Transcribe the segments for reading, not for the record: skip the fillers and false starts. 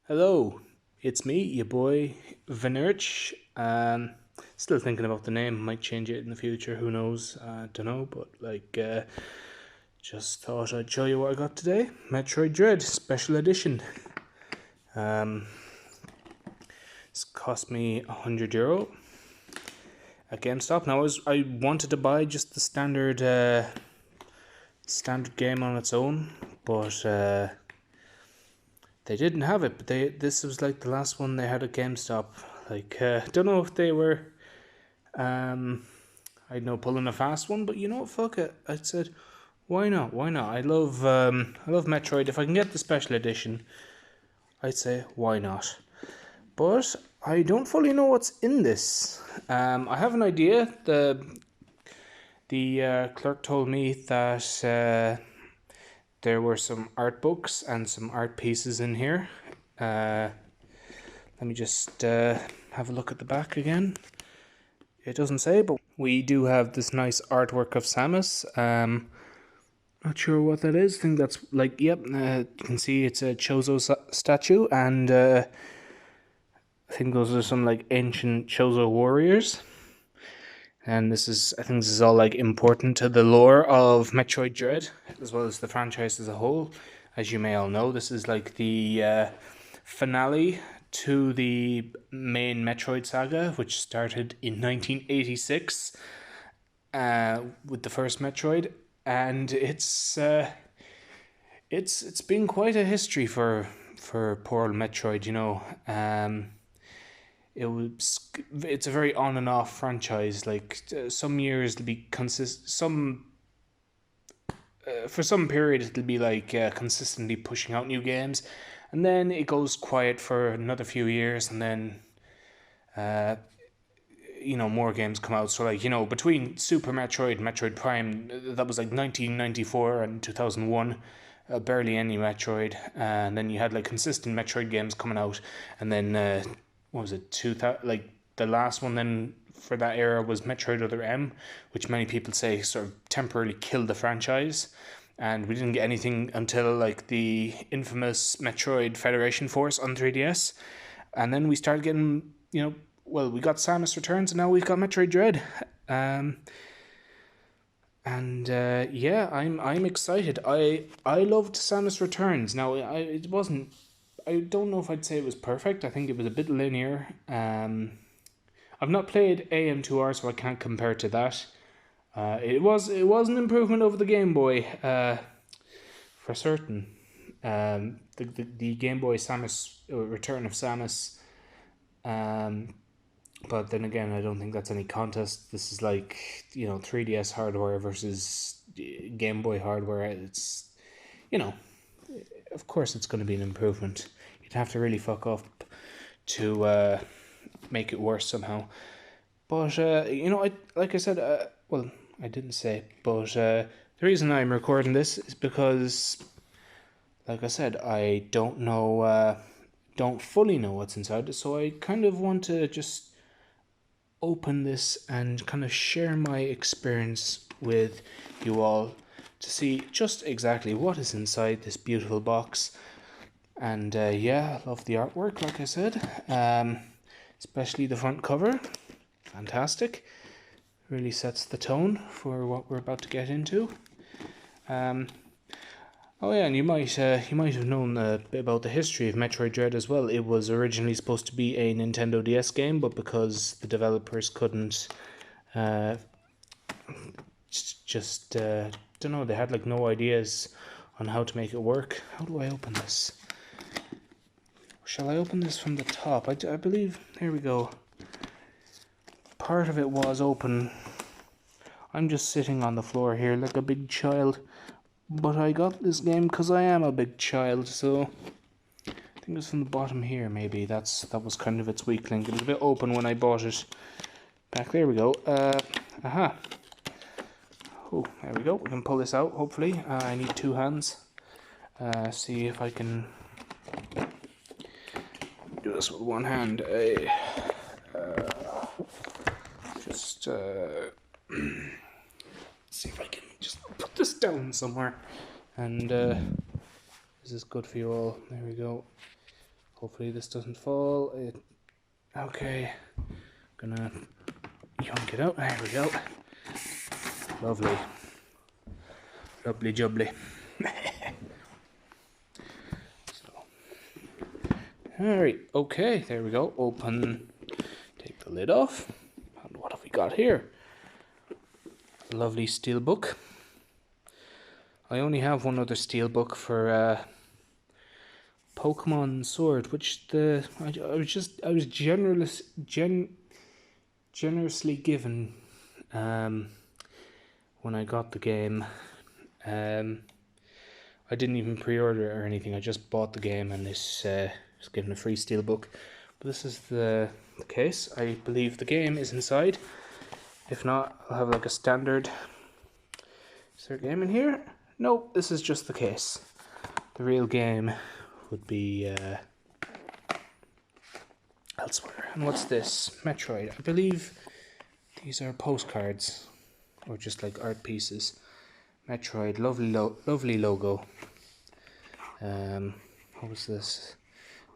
Hello, it's me, your boy Vanurch. Still thinking about the name. Might change it in the future. Who knows? Don't know. But just thought I'd show you what I got today. Metroid Dread Special Edition. Um, it's cost me €100 at GameStop. Now I wanted to buy just the standard game on its own, but they didn't have it. But this was like the last one they had at GameStop. Don't know if they were I know pulling a fast one, but you know what? Fuck it. I said, why not? Why not? I love Metroid. If I can get the special edition, I'd say why not. But I don't fully know what's in this. I have an idea. The clerk told me that there were some art books and some art pieces in here. Let me just have a look at the back again. It doesn't say, but we do have this nice artwork of Samus. Not sure what that is. I think that's you can see it's a Chozo statue, and I think those are some like ancient Chozo warriors. And I think this is all like important to the lore of Metroid Dread, as well as the franchise as a whole. As you may all know, this is like the finale to the main Metroid saga, which started in 1986 with the first Metroid, and it's been quite a history for poor old Metroid. It's a very on and off franchise. Some years it'll be for some period it'll be consistently pushing out new games, and then it goes quiet for another few years, and then more games come out. So between Super Metroid, Metroid Prime, that was like 1994 and 2001. Barely any Metroid, and then you had like consistent Metroid games coming out, and then what was it, 2000? Like the last one then for that era was Metroid Other M, which many people say sort of temporarily killed the franchise, and we didn't get anything until like the infamous Metroid Federation Force on 3DS, and then we started getting we got Samus Returns, and now we've got Metroid Dread. I'm excited. I loved Samus Returns. Now it wasn't. I don't know if I'd say it was perfect. I think it was a bit linear. I've not played AM2R, so I can't compare to that. It was an improvement over the Game Boy, for certain. The Game Boy Samus Return of Samus. But then again, I don't think that's any contest. This is 3DS hardware versus Game Boy hardware. It's, of course it's going to be an improvement. You'd have to really fuck up to make it worse somehow. But, I didn't say, but the reason I'm recording this is because, like I said, I don't fully know what's inside, so I kind of want to just open this and kind of share my experience with you all to see just exactly what is inside this beautiful box. And I love the artwork, like I said, especially the front cover. Fantastic. Really sets the tone for what we're about to get into. And you might have known a bit about the history of Metroid Dread as well. It was originally supposed to be a Nintendo DS game, but because the developers couldn't, don't know, they had no ideas on how to make it work. How do I open this? Shall I open this from the top? I believe, here we go. Part of it was open. I'm just sitting on the floor here like a big child. But I got this game because I am a big child, so I think it's from the bottom here, maybe. That was kind of its weak link. It was a bit open when I bought it back. There we go. Aha. Oh, there we go. We can pull this out, hopefully. I need two hands. See if I can do this with one hand. See if I can just put this down somewhere, and this is good for you all. There we go. Hopefully this doesn't fall. Okay, gonna yank it out. There we go. Lovely. Lovely jubbly. Alright, okay, there we go. Open, take the lid off. And what have we got here? A lovely steel book. I only have one other steel book for Pokemon Sword, which I was generously given when I got the game. I didn't even pre-order it or anything. I just bought the game and was given a free steel book. But this is the case. I believe the game is inside. If not, I'll have like a standard. Is there a game in here? Nope, this is just the case. The real game would be elsewhere. And what's this? Metroid. I believe these are postcards or just like art pieces. Metroid, lovely logo. What was this?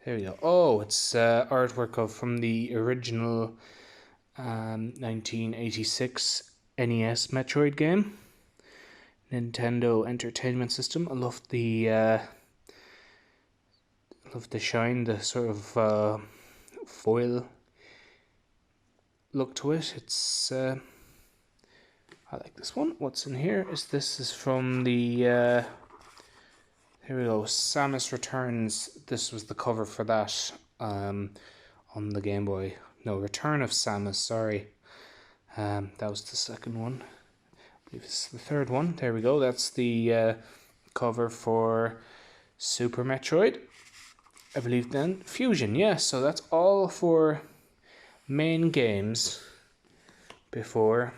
There we go. Oh, it's artwork from the original 1986 NES Metroid game. Nintendo Entertainment System. I love the shine, the sort of foil look to it. It's I like this one. What's in here? This is from the here we go, Samus Returns. This was the cover for that on the Game Boy. No, Return of Samus, sorry. That was the second one. I believe it's the third one. There we go. That's the cover for Super Metroid. I believe then Fusion, yeah. So that's all for main games before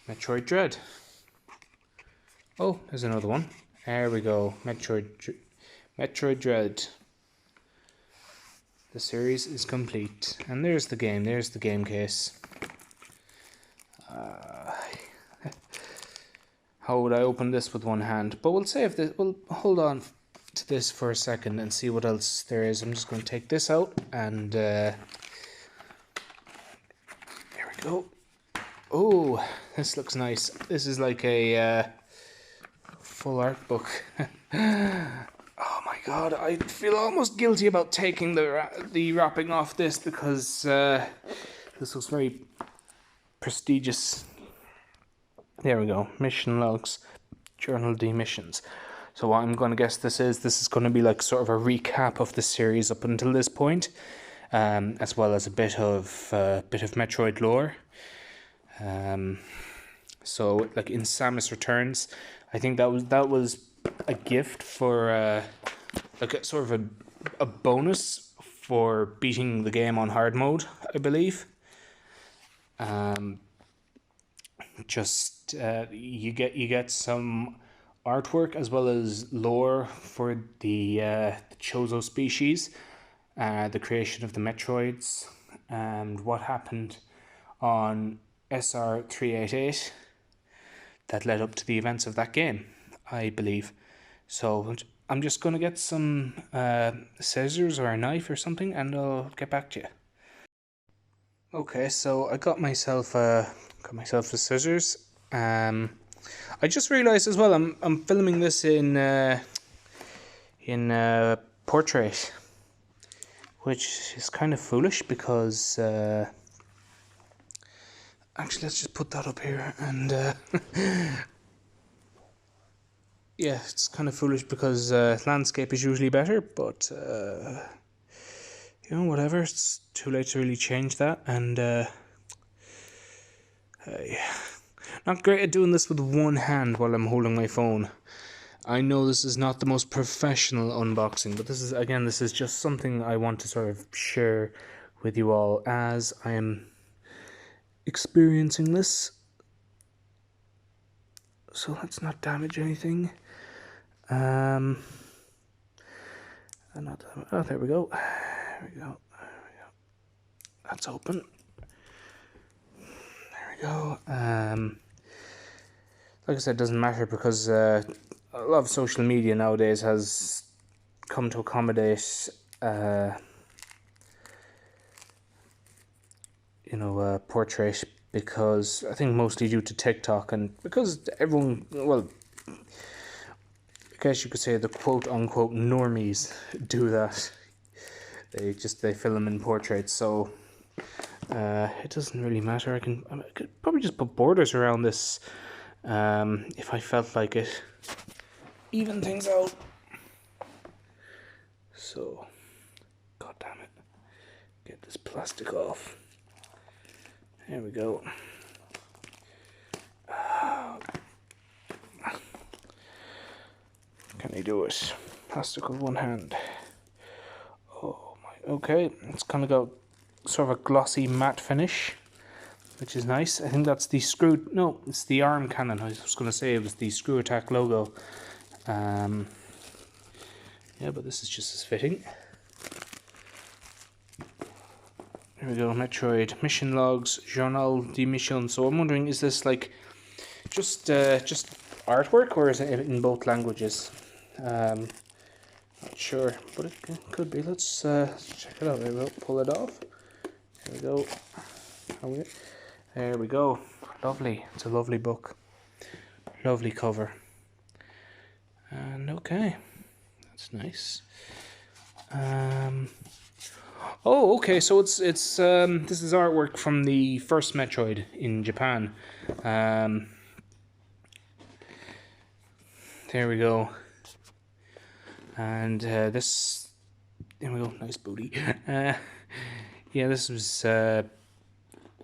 Metroid Dread. Oh, there's another one. There we go. Metroid Dread. The series is complete. And there's the game. There's the game case. How would I open this with one hand? But we'll save this. We'll hold on to this for a second and see what else there is. I'm just going to take this out and there we go. Oh, this looks nice. This is like a full art book. Oh my god, I feel almost guilty about taking the wrapping off this because this looks very prestigious. There we go. Mission logs, journal demissions. So what I'm going to guess this is going to be like sort of a recap of the series up until this point, as well as a bit of Metroid lore. So like in Samus Returns, I think that was a gift for like a sort of a bonus for beating the game on hard mode, I believe. You get some artwork as well as lore for the Chozo species, the creation of the Metroids, and what happened on SR388 that led up to the events of that game, I believe. So I'm just going to get some scissors or a knife or something and I'll get back to you. Okay, so I got myself a scissors. I just realized as well I'm filming this in portrait, which is kind of foolish because actually let's just put that up here and yeah, it's kind of foolish because landscape is usually better, but you know, whatever, it's too late to really change that. And not great at doing this with one hand while I'm holding my phone. I know this is not the most professional unboxing, but this is just something I want to sort of share with you all as I am experiencing this. So let's not damage anything. Oh, there we go. There we go. That's open. There we go. Like I said, it doesn't matter because a lot of social media nowadays has come to accommodate, portrait, because I think mostly due to TikTok and because everyone, well, I guess you could say the quote unquote normies do that. They film in portraits, so it doesn't really matter. I could probably just put borders around this if I felt like it. Even things out. So, god damn it. Get this plastic off. There we go. Can I do it? Plastic with one hand. Oh my, okay. It's kind of got sort of a glossy matte finish, which is nice. I think that's the screw, no, it's the arm cannon. I was going to say it was the Screw Attack logo. Yeah, but this is just as fitting. Here we go, Metroid mission logs, Journal de Mission. So I'm wondering, is this like just artwork, or is it in both languages? Not sure, but it could be. Let's check it out. There we go. Pull it off. Here we go. There we go. Lovely. It's a lovely book. Lovely cover. And okay, that's nice. Oh, okay. So it's this is artwork from the first Metroid in Japan. There we go. And this, there we go. Nice booty. Yeah, this was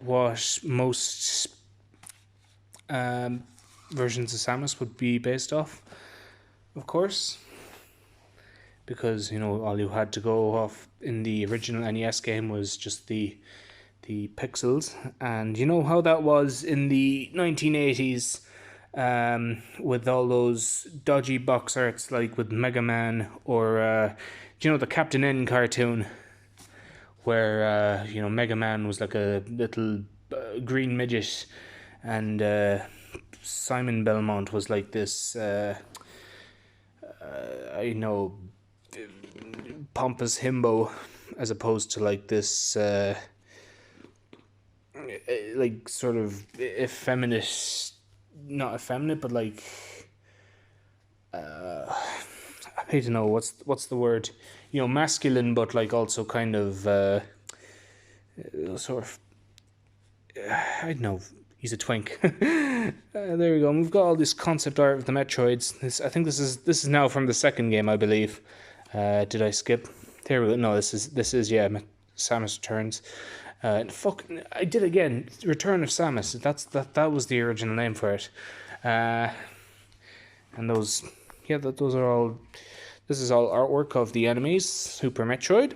what most versions of Samus would be based off, of course, because all you had to go off in the original NES game was just the pixels, and you know how that was in the 1980s, with all those dodgy box arts like with Mega Man, or the Captain N cartoon, where Mega Man was like a little green midget, and Simon Belmont was like this pompous himbo, as opposed to like this like sort of effeminate, not effeminate, but like I don't know what's the word, masculine, but like also kind of sort of I don't know, he's a twink. There we go. We've got all this concept art of the Metroids. I think this is now from the second game, I believe. Did I skip? There we go. No, this is yeah, Samus Returns. I did again. Return of Samus. That was the original name for it. And those, yeah, those are all. This is all artwork of the enemies, Super Metroid.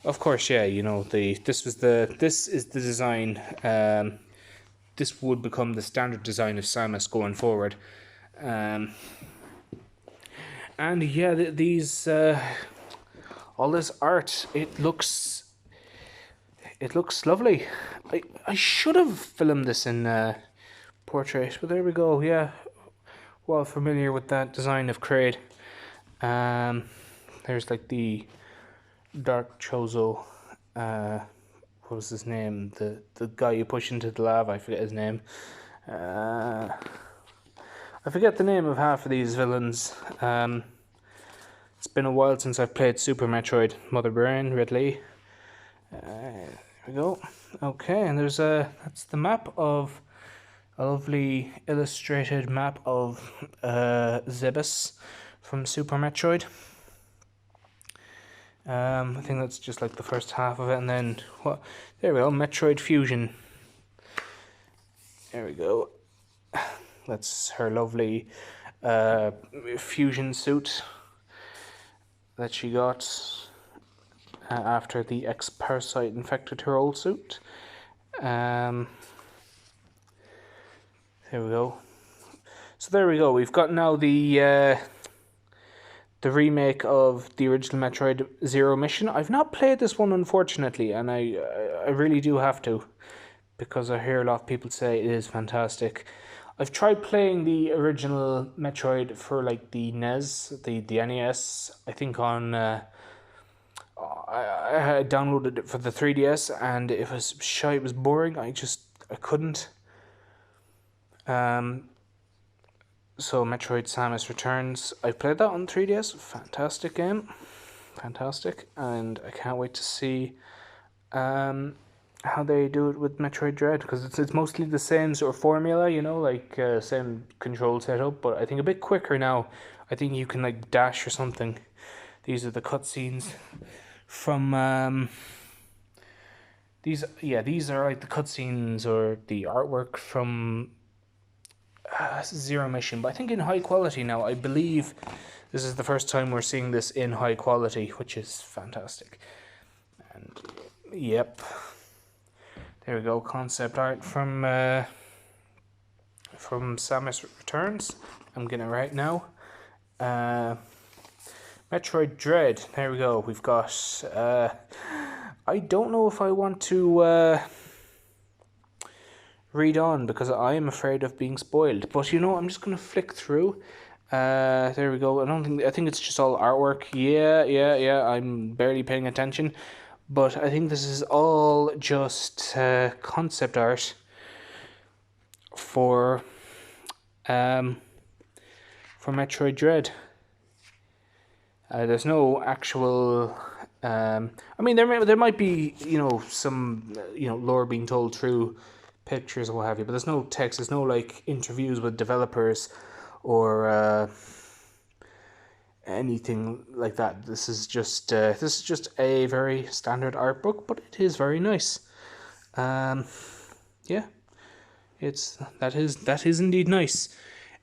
Of course, yeah. This is the design. This would become the standard design of Samus going forward. And yeah, these all this art, it looks lovely. I should have filmed this in portrait, but there we go. Yeah, well familiar with that design of Kraid. There's like the Dark Chozo. What was his name? The guy you push into the lava. I forget his name. I forget the name of half of these villains. It's been a while since I've played Super Metroid. Mother Brain, Ridley. There we go. Okay, and that's the map of a lovely illustrated map of Zebes from Super Metroid. I think that's just like the first half of it, and then there we go, Metroid Fusion. There we go. That's her lovely fusion suit that she got after the X-Parasite infected her old suit. There we go. So there we go. We've got now the remake of the original Metroid Zero Mission. I've not played this one, unfortunately, and I really do have to, because I hear a lot of people say it is fantastic. I've tried playing the original Metroid for like the NES, the NES. I think on I downloaded it for the 3DS, and it was shy. It was boring. I couldn't. So Metroid Samus Returns. I played that on 3DS. Fantastic game, fantastic, and I can't wait to see how they do it with Metroid Dread, because it's mostly the same sort of formula, you know, like same control setup, but I think a bit quicker now. I think you can like dash or something. These are the cutscenes from these are like the cutscenes or the artwork from Zero Mission, but I think in high quality now. I believe this is the first time we're seeing this in high quality, which is fantastic. And yep, there we go, concept art from Samus Returns. I'm getting it right now. Metroid Dread. There we go. We've got. I don't know if I want to read on because I am afraid of being spoiled. But you know, I'm just gonna flick through. There we go. I think it's just all artwork. Yeah. I'm barely paying attention, but I think this is all just concept art for Metroid Dread. There's no actual. I mean, there might be, you know, some lore being told through pictures or what have you, but there's no text. There's no like interviews with developers or anything like that. This is just a very standard art book, but it is very nice. Yeah, that is indeed nice.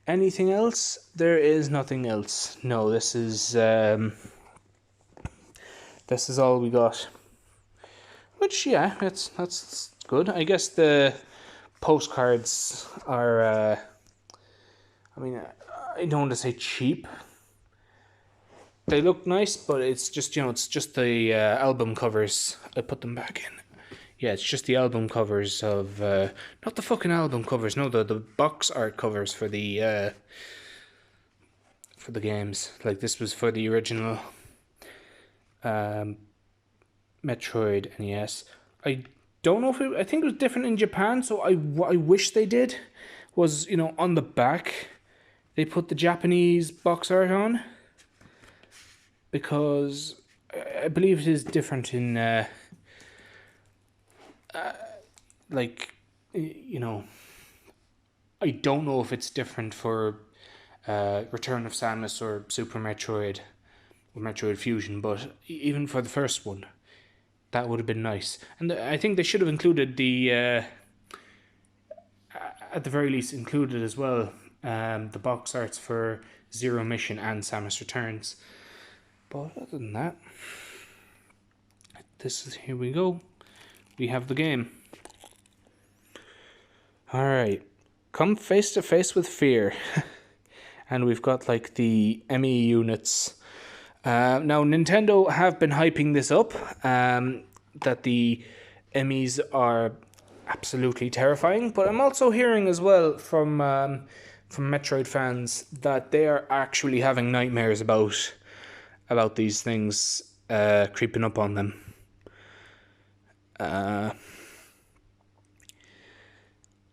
Anything else? There is nothing else. No, this is all we got. Which, yeah, that's good. I guess the postcards are. I mean, I don't want to say cheap. They look nice, but it's just the album covers. I put them back in. Yeah, it's just the album covers of not the fucking album covers. No, the box art covers for the games. Like this was for the original Metroid NES. I don't know if I think it was different in Japan. So what I wish they did was, on the back they put the Japanese box art on, because I believe it is different in I don't know if it's different for Return of Samus or Super Metroid or Metroid Fusion, but even for the first one, that would have been nice. And I think they should have included at the very least, included as well the box arts for Zero Mission and Samus Returns. But other than that, here we go. We have the game. Alright, come face to face with fear. And we've got like the ME units. Now, Nintendo have been hyping this up, that the MEs are absolutely terrifying, but I'm also hearing as well from Metroid fans that they are actually having nightmares about these things creeping up on them.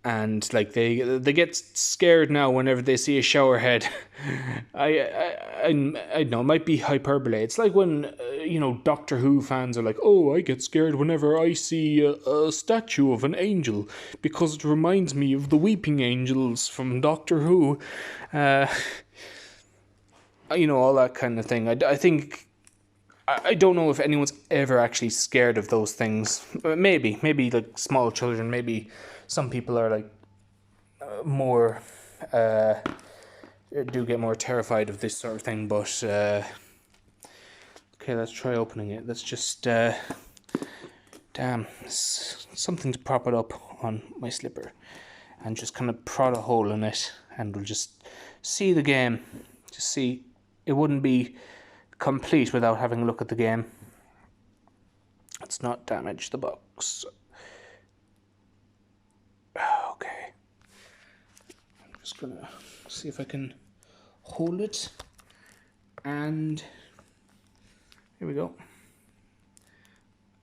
And like they get scared now whenever they see a shower head. I know it might be hyperbole. It's like when Doctor Who fans are like, "Oh, I get scared whenever I see a statue of an angel because it reminds me of the weeping angels from Doctor Who." All that kind of thing. I think I don't know if anyone's ever actually scared of those things. Maybe like small children. Maybe some people are like more do get more terrified of this sort of thing. But okay, let's try opening it. Let's just something to prop it up on my slipper, and just kind of prod a hole in it, and we'll just see the game. Just see. It wouldn't be complete without having a look at the game. Let's not damage the box. Okay. just gonna see if I can hold it, and here we go.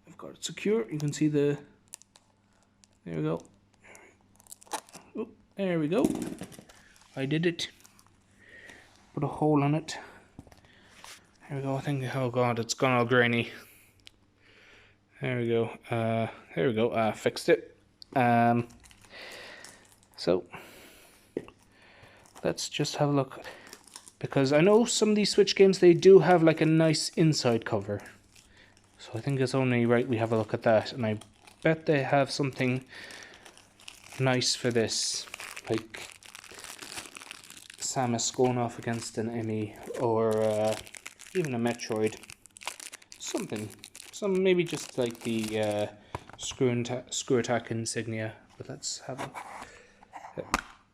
I've got it secure. You can see the, there we go. Oh, there we go. I did it. Put a hole on it. There we go. I think, oh god, it's gone all grainy. There we go. There we go. Fixed it. So let's just have a look, because I know some of these Switch games, they do have like a nice inside cover. So I think it's only right we have a look at that, and I bet they have something nice for this, like Samus going off against an Emmy, or even a Metroid. Something. Some, maybe just like the screw attack insignia. But let's have a,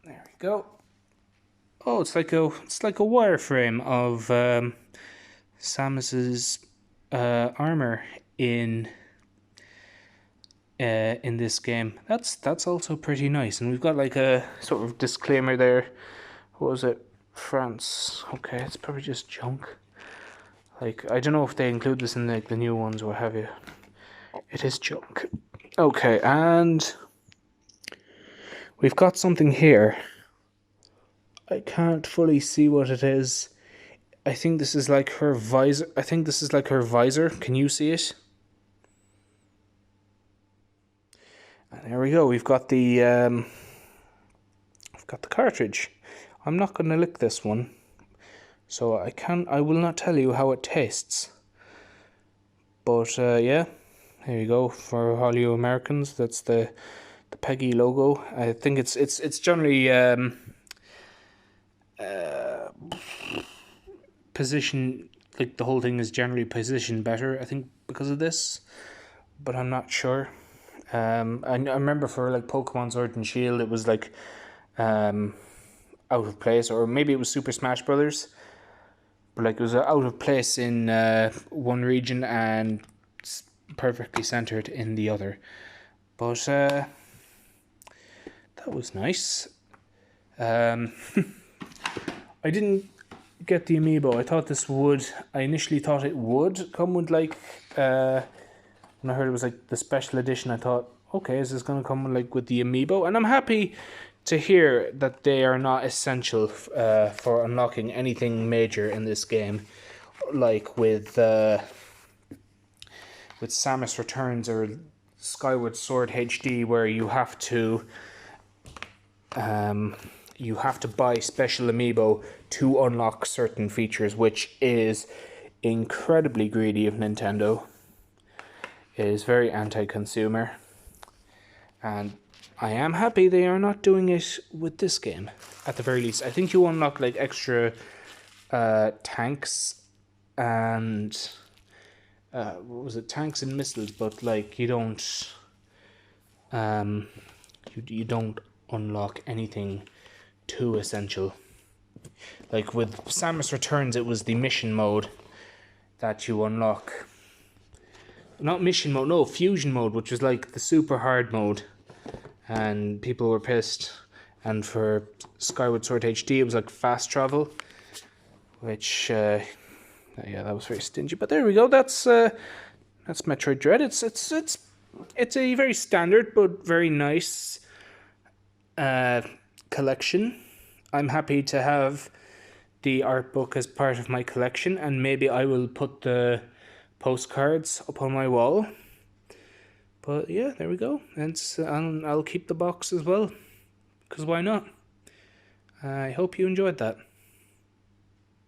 there we go. Oh, it's like a wireframe of Samus's armor in this game. That's also pretty nice, and we've got like a sort of disclaimer there. What was it? France. Okay, it's probably just junk. Like, I don't know if they include this in like the new ones or what have you. It is junk. Okay, and we've got something here. I can't fully see what it is. I think this is like her visor. Can you see it? And there we go. We've got the cartridge. I'm not going to lick this one, so I will not tell you how it tastes. But yeah, there you go. For all you Americans, that's the Peggy logo. I think it's generally position, like the whole thing is generally positioned better, I think, because of this, but I'm not sure. I remember for like Pokemon Sword and Shield, it was like out of place, or maybe it was Super Smash Brothers, but like it was out of place in one region and perfectly centered in the other. But that was nice. I didn't get the amiibo. I initially thought it would come with like when I heard it was like the special edition, I thought, okay, is this going to come like with the amiibo? And I'm happy to hear that they are not essential for unlocking anything major in this game, like with Samus Returns or Skyward Sword HD, where you have to buy special amiibo to unlock certain features, which is incredibly greedy of Nintendo. It is very anti-consumer, and I am happy they are not doing it with this game, at the very least. I think you unlock like extra tanks and what was it? Tanks and missiles, but like you don't you don't unlock anything too essential. Like with Samus Returns, it was the mission mode that you unlock. Not mission mode, no, fusion mode, which was like the super hard mode, and people were pissed. And for Skyward Sword HD, it was like fast travel, which yeah, that was very stingy. But there we go. That's Metroid Dread. It's a very standard but very nice collection. I'm happy to have the art book as part of my collection, and maybe I will put the postcards up on my wall. But yeah, there we go. And I'll keep the box as well, because why not? I hope you enjoyed that.